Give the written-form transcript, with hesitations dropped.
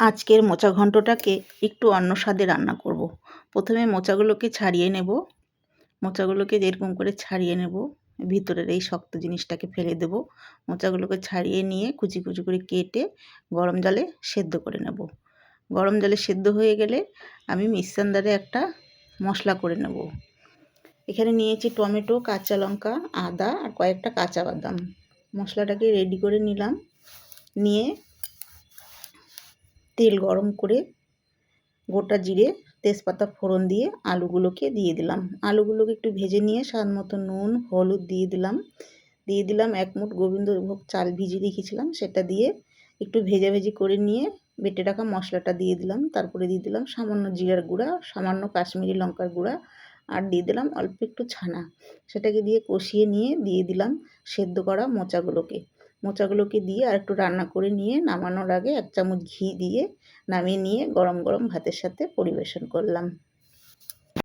আজকের মোচা ঘন্টটাকে একটু অন্য স্বাদে রান্না করব। প্রথমে মোচাগুলোকে ছাড়িয়ে নেব। মোচাগুলোকে এরকম করে ছাড়িয়ে নেব, ভিতরের এই শক্ত জিনিসটাকে ফেলে দেব। মোচাগুলোকে ছাড়িয়ে নিয়ে কুচি কুচি করে কেটে গরম জলে সেদ্ধ করে নেব। গরম জলে সেদ্ধ হয়ে গেলে আমি মিক্সারে একটা মশলা করে নেব। এখানে নিয়েছি টমেটো, কাঁচা লঙ্কা, আদা আর কয়েকটা কাঁচা বাদাম। মশলাটাকে রেডি করে নিলাম। নিয়ে তেল গরম করে গোটা জিরে, তেজপাতা ফোড়ন দিয়ে আলুগুলোকে দিয়ে দিলাম। আলুগুলোকে একটু ভেজে নিয়ে স্বাদ মতো নুন, হলুদ দিয়ে দিলাম 1 মুঠ গোবিন্দভোগ চাল ভিজিয়ে রেখেছিলাম, সেটা দিয়ে একটু ভেজাভেজি করে নিয়ে বেটে রাখা মশলাটা দিয়ে দিলাম। তারপরে দিয়ে দিলাম সামান্য জিরার গুঁড়া, সামান্য কাশ্মীরি লঙ্কার গুঁড়া আর দিয়ে দিলাম অল্প একটু ছানা। সেটাকে দিয়ে কষিয়ে নিয়ে দিয়ে দিলাম সেদ্ধ করা মোচাগুলোকে দিয়ে আর একটু রান্না করে নিয়ে নামানোর আগে 1 চামচ ঘি দিয়ে নামিয়ে নিয়ে গরম গরম ভাতের সাথে পরিবেশন করলাম।